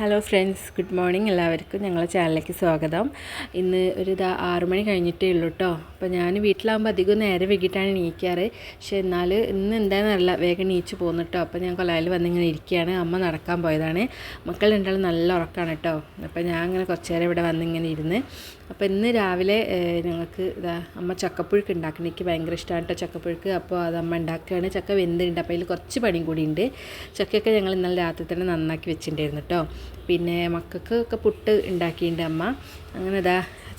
Hello friends, good morning. എല്ലാവർക്കും ഞങ്ങളുടെ ചാനലിലേക്ക് സ്വാഗതം. ഇന്ന് ഒരു 6 മണി കഴിഞ്ഞിട്ടേ ഉള്ളൂ കേട്ടോ. അപ്പോൾ ഞാൻ വീട്ടിലാകുമ്പോൾ അധികം നേരെ വൈകിട്ടാണ് എണീക്കാറ്. പക്ഷേ എന്നാൽ ഇന്ന് എന്താണെന്നറിയില്ല, വേഗം എണീച്ച് പോകുന്നു കേട്ടോ. അപ്പോൾ ഞാൻ കൊലായിൽ വന്നിങ്ങനെ ഇരിക്കുകയാണ്. അമ്മ നടക്കാൻ പോയതാണ്. മക്കൾ രണ്ടാളും നല്ല ഉറക്കമാണ് കേട്ടോ. അപ്പോൾ ഞാൻ അങ്ങനെ കുറച്ച് നേരം ഇവിടെ വന്നിങ്ങനെ ഇരുന്ന്. അപ്പോൾ ഇന്ന് രാവിലെ ഞങ്ങൾക്ക് അമ്മ ചക്കപ്പുഴുക്ക് ഉണ്ടാക്കണം. എനിക്ക് ഭയങ്കര ഇഷ്ടമാണ് കേട്ടോ ചക്കപ്പുഴുക്ക്. അപ്പോൾ അത് അമ്മ ഉണ്ടാക്കുകയാണ്. ചക്ക വെന്തുണ്ട്. അപ്പോൾ അതിൽ കുറച്ച് പണിയും കൂടി ഉണ്ട്. ചക്കയൊക്കെ ഞങ്ങൾ ഇന്നലെ രാത്രി തന്നെ നന്നാക്കി വെച്ചിട്ടുണ്ടായിരുന്നു കേട്ടോ. പിന്നെ മക്കൾക്ക് ഒക്കെ പുട്ട് ഉണ്ടാക്കിയിട്ടുണ്ട് അമ്മ. അങ്ങനെ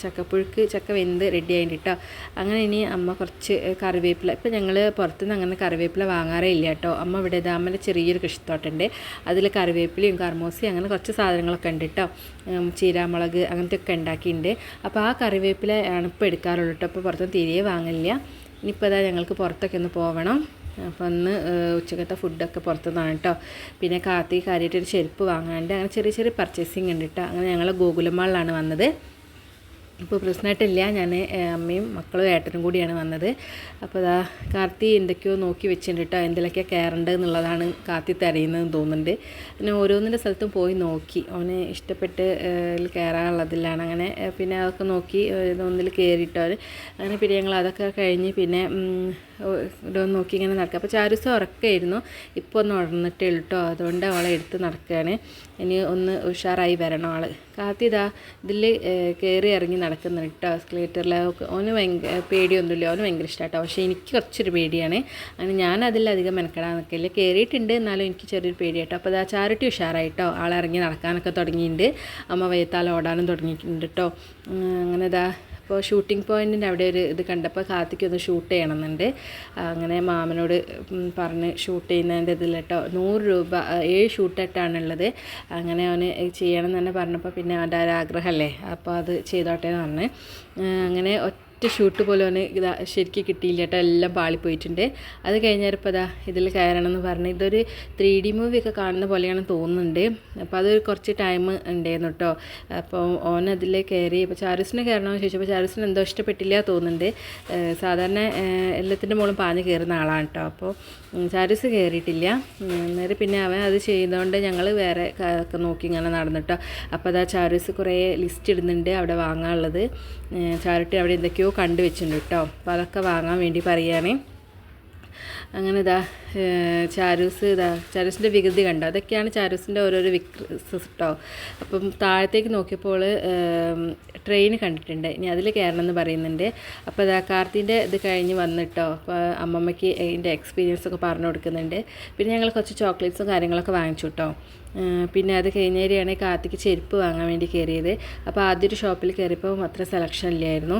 ചക്കപ്പുഴുക്ക് ചക്ക വെന്ത് റെഡി ആയിട്ട് കേട്ടോ. അങ്ങനെ ഇനി അമ്മ കുറച്ച് കറിവേപ്പില, ഇപ്പം ഞങ്ങൾ പുറത്തുനിന്ന് അങ്ങനെ കറിവേപ്പില വാങ്ങാറേ ഇല്ല കേട്ടോ. അമ്മ ഇവിടെ അമ്മയുടെ ചെറിയൊരു കൃഷിത്തോട്ടുണ്ട്. അതിൽ കറിവേപ്പിലയും കർമൂസയും അങ്ങനെ കുറച്ച് സാധനങ്ങളൊക്കെ ഉണ്ട് കേട്ടോ. ചീരാമുളക് അങ്ങനത്തെ ഒക്കെ ഉണ്ടാക്കിയിട്ടുണ്ട്. അപ്പോൾ ആ കറിവേപ്പില ആണ് ഇപ്പോൾ എടുക്കാറുള്ളൂ കേട്ടോ. അപ്പോൾ പുറത്തുനിന്ന് തിരികെ വാങ്ങില്ല. ഇനിയിപ്പോൾ ഞങ്ങൾക്ക് പുറത്തൊക്കെ ഒന്ന് പോകണം. അപ്പോൾ അന്ന് ഉച്ചക്കത്തെ ഫുഡൊക്കെ പുറത്തുനിന്നാണ് കേട്ടോ. പിന്നെ കാര്യമായിട്ടൊരു ചെരുപ്പ് വാങ്ങാണ്ട് അങ്ങനെ ചെറിയ ചെറിയ പർച്ചേസിങ് ഉണ്ട് കേട്ടോ. അങ്ങനെ ഞങ്ങൾ ഗോകുലമാളിലാണ് വന്നത്. ഇപ്പോൾ പ്രശ്നമായിട്ടില്ല, ഞാൻ അമ്മയും മക്കളും ഏട്ടനും കൂടിയാണ് വന്നത്. അപ്പോൾ കാർത്തി എന്തൊക്കെയോ നോക്കി വെച്ചിട്ടുണ്ട് കേട്ടോ. എന്തിലൊക്കെ കയറേണ്ടത് എന്നുള്ളതാണ് കാർത്തി തിരയുന്നതെന്ന് തോന്നുന്നുണ്ട്. പിന്നെ ഓരോന്നിൻ്റെ സ്ഥലത്തും പോയി നോക്കി, അവന് ഇഷ്ടപ്പെട്ട് കയറാനുള്ളതിലാണ്. അങ്ങനെ പിന്നെ അതൊക്കെ നോക്കി ഒന്നിൽ കയറിയിട്ടോ. അങ്ങനെ പിന്നെ ഞങ്ങൾ അതൊക്കെ കഴിഞ്ഞ് പിന്നെ ഇവിടെ നോക്കി ഇങ്ങനെ നടക്കുക. അപ്പോൾ ചാരുസ ഉറക്കമായിരുന്നു, ഇപ്പോൾ ഒന്ന് ഉണർന്നിട്ടേ ഉള്ളൂ കേട്ടോ. അതുകൊണ്ട് അവളെ എടുത്ത് നടക്കുകയാണ്. ഇനി ഒന്ന് ഉഷാറായി വരണം ആൾ. കാത്തി ഇതിൽ കയറി ഇറങ്ങി നടക്കുന്നുണ്ട് കേട്ടോ. എസ്കലേറ്ററിൽ അവന് ഭയങ്കര പേടിയൊന്നുമില്ല, അവന് ഭയങ്കര ഇഷ്ടമാണ് കേട്ടോ. പക്ഷേ എനിക്ക് കുറച്ചൊരു പേടിയാണ്. അങ്ങനെ ഞാൻ അതിലധികം മെനക്കെടാൻ നിൽക്കില്ല. കയറിയിട്ടുണ്ട്, എന്നാലും എനിക്ക് ചെറിയൊരു പേടിയാട്ടോ. അപ്പോൾ ചാരുട്ടി ഉഷാറായിട്ടോ, ആളിറങ്ങി നടക്കാനൊക്കെ തുടങ്ങിയിട്ടുണ്ട്. അമ്മ വയ്യത്താൽ ഓടാനും തുടങ്ങിയിട്ടുണ്ട് കേട്ടോ. അങ്ങനെ അപ്പോൾ ഷൂട്ടിംഗ് പോയിൻറ്റിൻ്റെ അവിടെ ഒരു ഇത് കണ്ടപ്പോൾ കാർത്തിക്കൊന്ന് ഷൂട്ട് ചെയ്യണമെന്നുണ്ട്. അങ്ങനെ മാമനോട് പറഞ്ഞ് ഷൂട്ട് ചെയ്യുന്നതിൻ്റെ ഇതിൽ കേട്ടോ 100 രൂപ 7 ഷൂട്ടായിട്ടാണുള്ളത്. അങ്ങനെ അവന് ചെയ്യണം എന്ന് തന്നെ പറഞ്ഞപ്പോൾ പിന്നെ അവൻ്റെ ഒരാഗ്രഹമല്ലേ, അപ്പോൾ അത് ചെയ്തോട്ടെ എന്ന് പറഞ്ഞ് അങ്ങനെ ഷൂട്ട് പോലും അവന് ശരിക്കും കിട്ടിയില്ല കേട്ടോ. എല്ലാം പാളിപ്പോയിട്ടുണ്ട്. അത് കഴിഞ്ഞപ്പോൾ ഇതിൽ കയറണമെന്ന് പറഞ്ഞ് ഇതൊരു 3D മൂവിയൊക്കെ കാണുന്ന പോലെയാണ് തോന്നുന്നുണ്ട്. അപ്പോൾ അത് കുറച്ച് ടൈം ഉണ്ടായിരുന്നു കേട്ടോ. അപ്പോൾ ഓനതിൽ കയറി. അപ്പോൾ ചാരുസിനെ കയറണമെന്ന് ചോദിച്ചപ്പോൾ ചാരുസിന് എന്തോ ഇഷ്ടപ്പെട്ടില്ല തോന്നുന്നുണ്ട്. സാധാരണ എല്ലാത്തിൻ്റെ മുകളിൽ പാഞ്ഞ് കയറുന്ന ആളാണ് കേട്ടോ. അപ്പോൾ ചാരുസ് കയറിയിട്ടില്ല. അന്നേരം പിന്നെ അവൻ അത് ചെയ്തുകൊണ്ട് ഞങ്ങൾ വേറെ ഒക്കെ നോക്കി ഇങ്ങനെ നടന്നു കേട്ടോ. അപ്പോൾ ചാരുസ് കുറേ ലിസ്റ്റ് ഇടുന്നുണ്ട് അവിടെ വാങ്ങാനുള്ളത്. ചാരുട്ടി അവിടെ എന്തൊക്കെയോ കണ്ടു വെച്ചിട്ടുണ്ട് കേട്ടോ. അപ്പോൾ അതൊക്കെ വാങ്ങാൻ വേണ്ടി പറയുകയാണ്. അങ്ങനെ ചാരൂസിൻ്റെ വികൃതി കണ്ടോ. അതൊക്കെയാണ് ചാരൂസിൻ്റെ ഓരോരോ കേട്ടോ. അപ്പം താഴത്തേക്ക് നോക്കിയപ്പോൾ ട്രെയിൻ കണ്ടിട്ടുണ്ട്. ഇനി അതിൽ കയറണമെന്ന് പറയുന്നുണ്ട്. അപ്പോൾ കാർത്തിൻ്റെ ഇത് കഴിഞ്ഞ് വന്നിട്ടോ. അപ്പോൾ അമ്മമ്മയ്ക്ക് അതിൻ്റെ എക്സ്പീരിയൻസ് ഒക്കെ പറഞ്ഞു കൊടുക്കുന്നുണ്ട്. പിന്നെ ഞങ്ങൾ കുറച്ച് ചോക്ലേറ്റ്സും കാര്യങ്ങളൊക്കെ വാങ്ങിച്ചു കേട്ടോ. പിന്നെ അത് കഴിഞ്ഞേരെയാണ് കാർത്തിക്ക് ചെരുപ്പ് വാങ്ങാൻ വേണ്ടി കയറിയത്. അപ്പോൾ ആദ്യം ഒരു ഷോപ്പിൽ കയറിയപ്പോൾ അത്ര സെലക്ഷൻ ഇല്ലായിരുന്നു.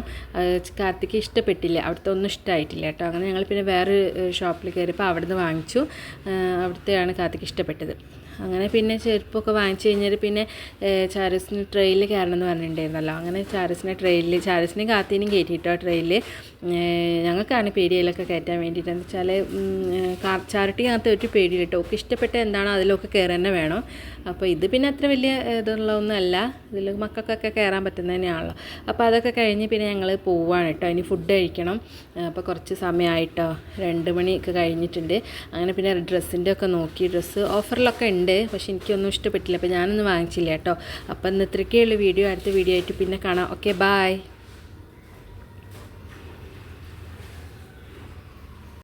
കാർത്തിക്ക് ഇഷ്ടപ്പെട്ടില്ല, അവിടുത്തെ ഒന്നും ഇഷ്ടമായിട്ടില്ല കേട്ടോ. അങ്ങനെ ഞങ്ങൾ പിന്നെ വേറെ ഷോപ്പിൽ കയറിയപ്പോൾ അവിടുന്ന് വാങ്ങിച്ചു. അവിടുത്തെയാണ് കാർത്തിക്ക് ഇഷ്ടപ്പെട്ടത്. അങ്ങനെ പിന്നെ ചെരുപ്പൊക്കെ വാങ്ങിച്ചു കഴിഞ്ഞാൽ പിന്നെ ചാരസിന് ട്രെയിനിൽ കയറണമെന്ന് പറഞ്ഞിട്ടുണ്ടായിരുന്നല്ലോ. അങ്ങനെ ചാരസിനെയും കാർത്തിനെയും കയറ്റിയിട്ടോ ട്രെയിനിൽ. ഞങ്ങൾക്കാണ് പേടിയിലൊക്കെ കയറ്റാൻ വേണ്ടിയിട്ട്. എന്ന് വെച്ചാൽ ചാരട്ടിക്കകത്ത് ഒരു പേടി കേട്ടോ. ഒക്കെ ഇഷ്ടപ്പെട്ട എന്താണോ അതിലൊക്കെ കയറാൻ തന്നെ വേണം. അപ്പോൾ ഇത് പിന്നെ അത്ര വലിയ ഇതുള്ളതൊന്നുമല്ല, ഇതിൽ മക്കൾക്കൊക്കെ കയറാൻ പറ്റുന്നത് തന്നെയാണല്ലോ. അപ്പോൾ അതൊക്കെ കഴിഞ്ഞ് പിന്നെ ഞങ്ങൾ പോവുകയാണ് കേട്ടോ. ഇനി ഫുഡ് കഴിക്കണം. അപ്പോൾ കുറച്ച് സമയമായിട്ടോ, 2 മണിയൊക്കെ കഴിഞ്ഞിട്ടുണ്ട്. അങ്ങനെ പിന്നെ ഡ്രസ്സിൻ്റെ ഒക്കെ നോക്കി. ഡ്രസ്സ് ഓഫറിലൊക്കെ ഉണ്ട്, പക്ഷേ എനിക്കൊന്നും ഇഷ്ടപ്പെട്ടില്ല. അപ്പോൾ ഞാനൊന്നും വാങ്ങിച്ചില്ല കേട്ടോ. അപ്പോൾ ഇന്ന് ഇത്രയൊക്കെയുള്ള വീഡിയോ. അടുത്ത വീഡിയോ ആയിട്ട് പിന്നെ കാണാം. Okay, bye.